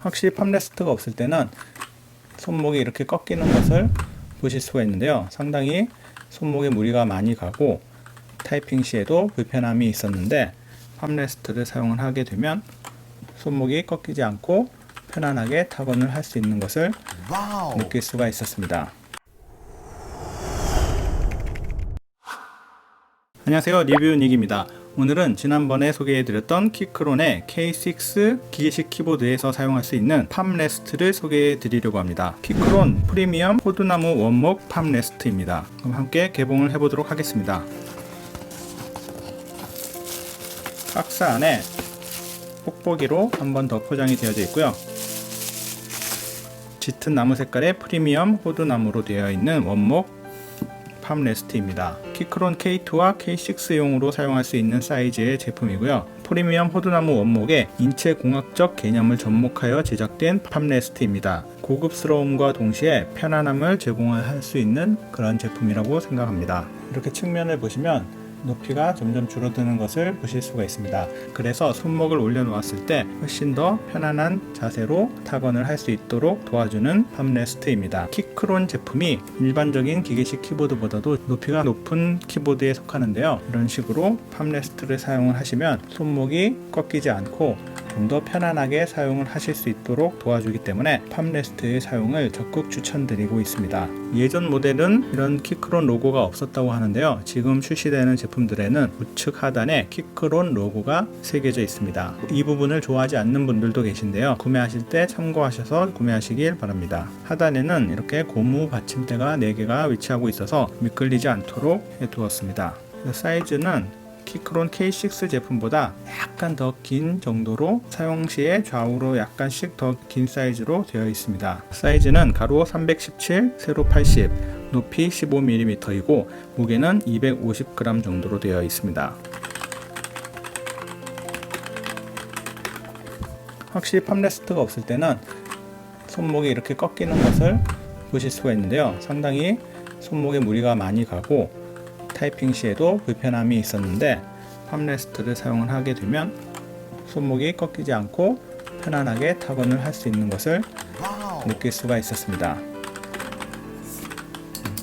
확실히 팜레스트가 없을 때는 손목이 이렇게 꺾이는 것을 보실 수가 있는데요. 상당히 손목에 무리가 많이 가고 타이핑 시에도 불편함이 있었는데 팜레스트를 사용을 하게 되면 손목이 꺾이지 않고 편안하게 타건을 할 수 있는 것을 느낄 수가 있었습니다. 안녕하세요, 리뷰 닉입니다. 오늘은 지난번에 소개해드렸던 키크론의 K6 기계식 키보드에서 사용할 수 있는 팜레스트를 소개해드리려고 합니다. 키크론 프리미엄 호두나무 원목 팜레스트입니다. 그럼 함께 개봉을 해보도록 하겠습니다. 박스 안에 뽁뽁이로 한 번 더 포장이 되어져 있고요. 짙은 나무 색깔의 프리미엄 호두나무로 되어 있는 원목 팜레스트입니다. 키크론 K2와 K6용으로 사용할 수 있는 사이즈의 제품이고요. 프리미엄 호두나무 원목에 인체 공학적 개념을 접목하여 제작된 팜레스트입니다. 고급스러움과 동시에 편안함을 제공할 수 있는 그런 제품이라고 생각합니다. 이렇게 측면을 보시면 높이가 점점 줄어드는 것을 보실 수가 있습니다. 그래서 손목을 올려놓았을 때 훨씬 더 편안한 자세로 타건을 할 수 있도록 도와주는 팜레스트입니다. 키크론 제품이 일반적인 기계식 키보드보다도 높이가 높은 키보드에 속하는데요. 이런 식으로 팜레스트를 사용을 하시면 손목이 꺾이지 않고 좀 더 편안하게 사용을 하실 수 있도록 도와주기 때문에 팜레스트의 사용을 적극 추천드리고 있습니다. 예전 모델은 이런 키크론 로고가 없었다고 하는데요. 지금 출시되는 제품들에는 우측 하단에 키크론 로고가 새겨져 있습니다. 이 부분을 좋아하지 않는 분들도 계신데요. 구매하실 때 참고하셔서 구매하시길 바랍니다. 하단에는 이렇게 고무 받침대가 4개가 위치하고 있어서 미끌리지 않도록 해두었습니다. 사이즈는 키크론 K6 제품보다 약간 더 긴 정도로 사용 시에 좌우로 약간씩 더 긴 사이즈로 되어 있습니다. 사이즈는 가로 317, 세로 80, 높이 15mm이고 무게는 250g 정도로 되어 있습니다. 확실히 팜레스트가 없을 때는 손목이 이렇게 꺾이는 것을 보실 수가 있는데요. 상당히 손목에 무리가 많이 가고 타이핑 시에도 불편함이 있었는데 팜레스트를 사용을 하게 되면 손목이 꺾이지 않고 편안하게 타건을 할 수 있는 것을 느낄 수가 있었습니다.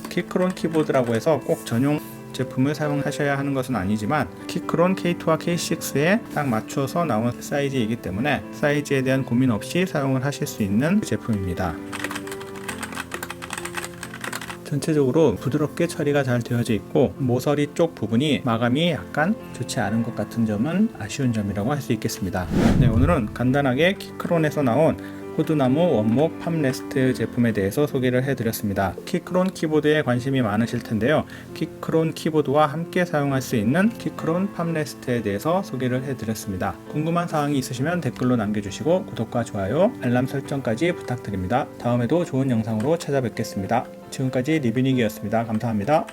키크론 키보드라고 해서 꼭 전용 제품을 사용하셔야 하는 것은 아니지만 키크론 K2와 K6에 딱 맞춰서 나온 사이즈이기 때문에 사이즈에 대한 고민 없이 사용을 하실 수 있는 제품입니다. 전체적으로 부드럽게 처리가 잘 되어져 있고 모서리 쪽 부분이 마감이 약간 좋지 않은 것 같은 점은 아쉬운 점이라고 할 수 있겠습니다. 네, 오늘은 간단하게 키크론에서 나온 호두나무 원목 팜레스트 제품에 대해서 소개를 해드렸습니다. 키크론 키보드에 관심이 많으실 텐데요. 키크론 키보드와 함께 사용할 수 있는 키크론 팜레스트에 대해서 소개를 해드렸습니다. 궁금한 사항이 있으시면 댓글로 남겨주시고 구독과 좋아요, 알람 설정까지 부탁드립니다. 다음에도 좋은 영상으로 찾아뵙겠습니다. 지금까지 리뷰닉이었습니다. 감사합니다.